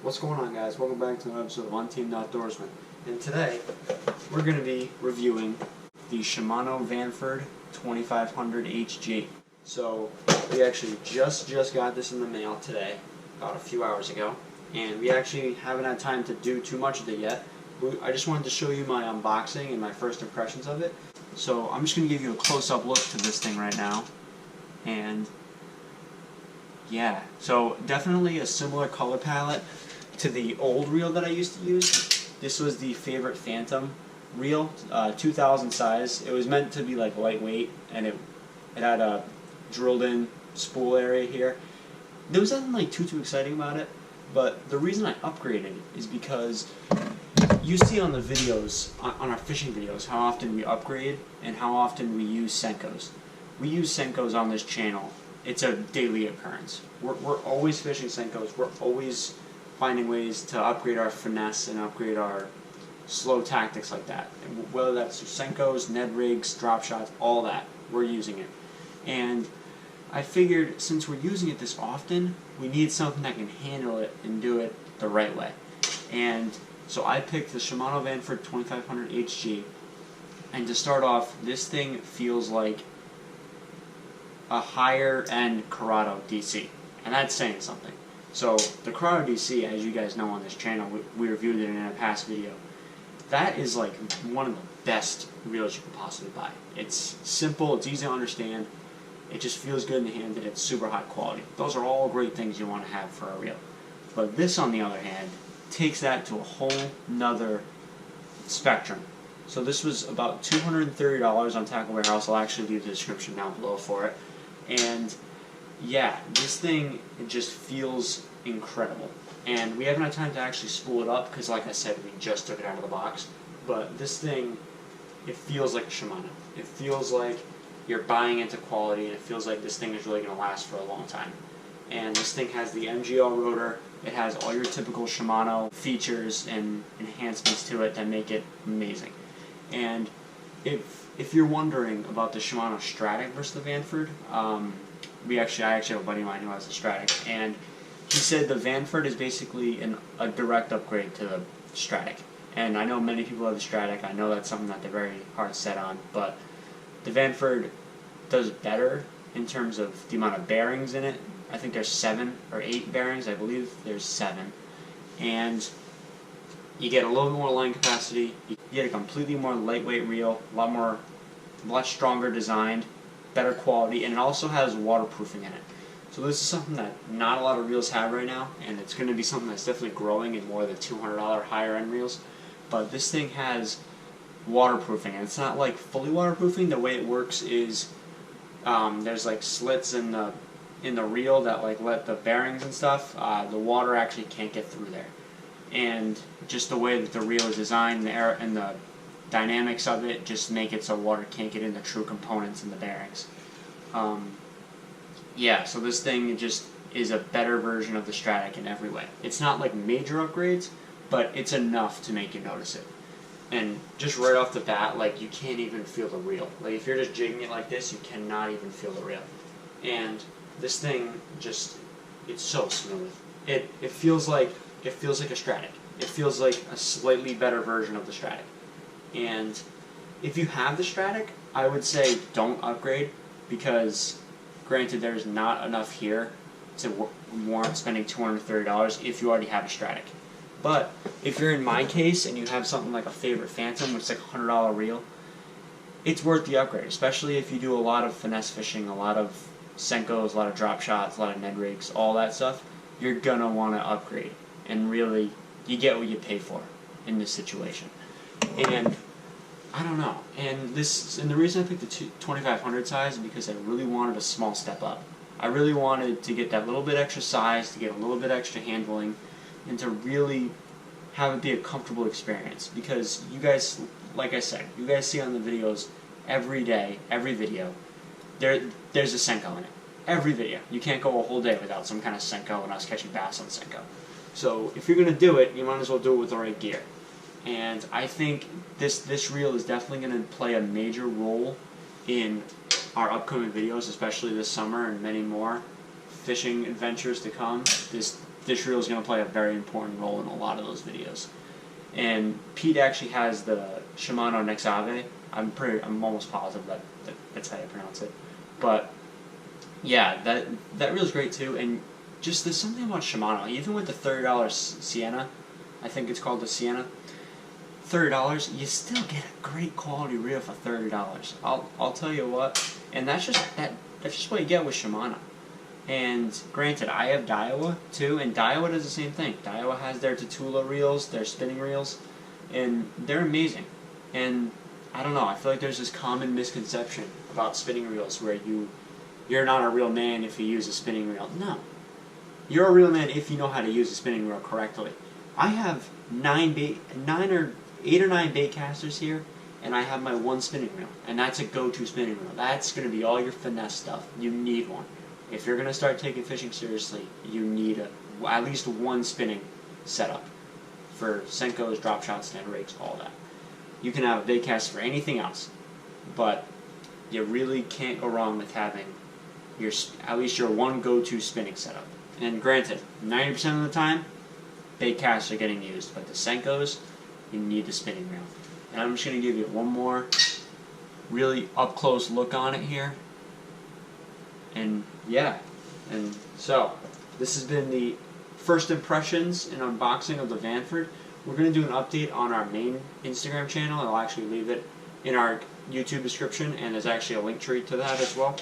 What's going on, guys? Welcome back to another episode of Untamed Outdoorsmen. And today, we're going to be reviewing the Shimano Vanford 2500 HG. So, we actually just got this in the mail today, about a few hours ago. And we actually haven't had time to do too much of it yet. I just wanted to show you my unboxing and my first impressions of it. So, I'm just going to give you a close-up look to this thing right now. And yeah, so definitely a similar color palette to the old reel that I used to use. This was the Favorite Phantom reel, 2000 size. It was meant to be like lightweight, and it had a drilled in spool area here. There was nothing like too exciting about it, but the reason I upgraded is because you see on the videos, on our fishing videos, how often we upgrade and how often we use Senkos. We use Senkos on this channel. It's a daily occurrence. We're always fishing Senkos. We're always finding ways to upgrade our finesse and upgrade our slow tactics like that. And whether that's Senkos, Ned rigs, drop shots, all that, we're using it. And I figured since we're using it this often, we need something that can handle it and do it the right way. And so I picked the Shimano Vanford 2500 HG. And to start off, this thing feels like a higher end Corrado DC, and that's saying something. So the Corrado DC, as you guys know on this channel, we reviewed it in a past video. That is like one of the best reels you could possibly buy. It's simple, it's easy to understand, it just feels good in the hand, and it's super high quality. Those are all great things you want to have for a reel. But this, on the other hand, takes that to a whole nother spectrum. So this was about $230 on Tackle Warehouse. I'll actually leave the description down below for it. And yeah, this thing, it just feels incredible. And we haven't had time to actually spool it up because, like I said, we just took it out of the box. But this thing, it feels like a Shimano. It feels like you're buying into quality, and it feels like this thing is really going to last for a long time. And this thing has the MGL rotor. It has all your typical Shimano features and enhancements to it that make it amazing. And if you're wondering about the Shimano Stratic versus the Vanford, I actually have a buddy of mine who has the Stratic, and he said the Vanford is basically a direct upgrade to the Stratic. And I know many people have the Stratic. I know that's something that they're very hard set on, but the Vanford does better in terms of the amount of bearings in it. I think there's 7 or 8 bearings. I believe there's 7, and you get a little bit more line capacity. You get a completely more lightweight reel, a lot stronger designed, better quality, and it also has waterproofing in it. So this is something that not a lot of reels have right now, and it's going to be something that's definitely growing in more of the $200 higher end reels. But this thing has waterproofing, and it's not like fully waterproofing. The way it works is there's like slits in the reel that like let the bearings and stuff. The water actually can't get through there. And just the way that the reel is designed and the dynamics of it just make it so water can't get in the true components in the bearings. Yeah, so this thing just is a better version of the Stratic in every way. It's not like major upgrades, but it's enough to make you notice it. And just right off the bat, like, you can't even feel the reel. Like, if you're just jigging it like this, you cannot even feel the reel. And this thing just, it's so smooth. It feels like a Stratic. It feels like a slightly better version of the Stratic. And if you have the Stratic, I would say don't upgrade, because granted there's not enough here to warrant spending $230 if you already have a Stratic. But if you're in my case and you have something like a Favorite Phantom, which is like a $100 reel, it's worth the upgrade, especially if you do a lot of finesse fishing, a lot of Senkos, a lot of drop shots, a lot of Ned rigs, all that stuff. You're gonna want to upgrade, and really, you get what you pay for in this situation. And I don't know. And the reason I picked the 2500 size is because I really wanted a small step up. I really wanted to get that little bit extra size, to get a little bit extra handling, and to really have it be a comfortable experience. Because you guys, like I said, you guys see on the videos every day, every video, there's a Senko in it. Every video. You can't go a whole day without some kind of Senko and us catching bass on Senko. So if you're going to do it, you might as well do it with the right gear. And I think this reel is definitely going to play a major role in our upcoming videos, especially this summer and many more fishing adventures to come. This fish reel is going to play a very important role in a lot of those videos. And Pete actually has the Shimano Nexave. I'm almost positive that's how you pronounce it. But yeah, that reel's great too. And just there's something about Shimano, even with the $30 Sienna, I think it's called the Sienna. $30, you still get a great quality reel for $30. I'll tell you what, and that's just what you get with Shimano. And granted, I have Daiwa too, and Daiwa does the same thing. Daiwa has their Tatula reels, their spinning reels, and they're amazing. And I don't know, I feel like there's this common misconception about spinning reels where you're not a real man if you use a spinning reel. No. You're a real man if you know how to use a spinning reel correctly. I have 8 or 9 bait casters here, and I have my one spinning reel, and that's a go-to spinning reel. That's going to be all your finesse stuff. You need one. If you're going to start taking fishing seriously, you need at least one spinning setup for Senkos, drop shots, stand rigs, all that. You can have a bait cast for anything else, but you really can't go wrong with having at least your one go-to spinning setup. And granted, 90% of the time, bait casts are getting used, but the Senkos, you need the spinning reel. And I'm just going to give you one more really up-close look on it here. And yeah, and so this has been the first impressions and unboxing of the Vanford. We're going to do an update on our main Instagram channel. I'll actually leave it in our YouTube description, and there's actually a link tree to that as well.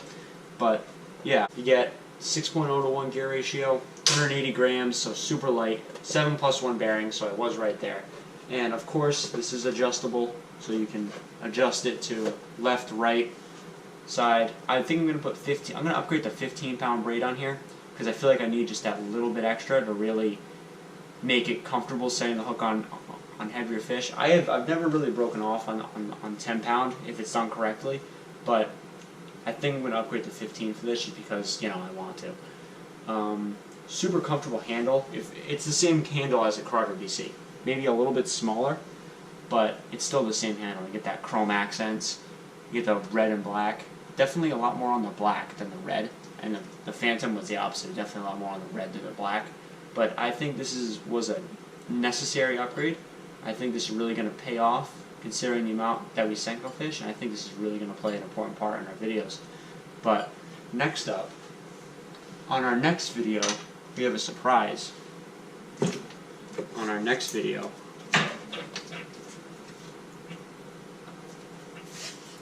But yeah, you get 6.0 to 1 gear ratio, 180 grams, so super light, 7+1 bearing, so it was right there. And of course, this is adjustable, so you can adjust it to left, right, side. I think I'm going to put 15. I'm going to upgrade to 15-pound braid on here because I feel like I need just that little bit extra to really make it comfortable setting the hook on heavier fish. I've never really broken off on 10-pound if it's done correctly, but I think I'm going to upgrade to 15 for this just because, you know, I want to. Super comfortable handle. If it's the same handle as a Carter BC, maybe a little bit smaller, but it's still the same handle. You get that chrome accents, you get the red and black. Definitely a lot more on the black than the red, and the Phantom was the opposite. Definitely a lot more on the red than the black. But I think this was a necessary upgrade. I think this is really going to pay off considering the amount that we Senko fish, and I think this is really going to play an important part in our videos. But next up, on our next video, we have a surprise. On our next video,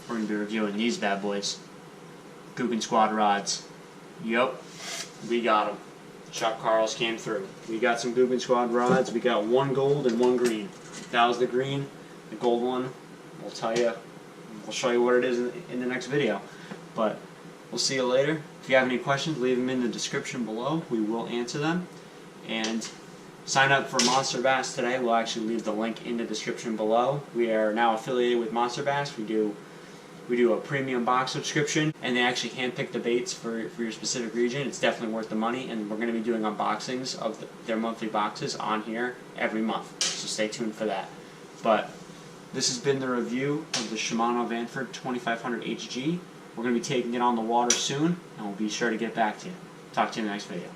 we're going to be reviewing these bad boys. Guggen Squad rods. Yup, we got them. Chuck Carls came through. We got some Guggen Squad rods. We got one gold and one green. That was the green. The gold one, we'll tell you, we'll show you what it is in the next video. But we'll see you later. If you have any questions, leave them in the description below. We will answer them. And sign up for Monster Bass today. We'll actually leave the link in the description below. We are now affiliated with Monster Bass. We do a premium box subscription, and they actually handpick the baits for your specific region. It's definitely worth the money, and we're going to be doing unboxings of their monthly boxes on here every month. So stay tuned for that. But this has been the review of the Shimano Vanford 2500 HG. We're going to be taking it on the water soon, and we'll be sure to get back to you. Talk to you in the next video.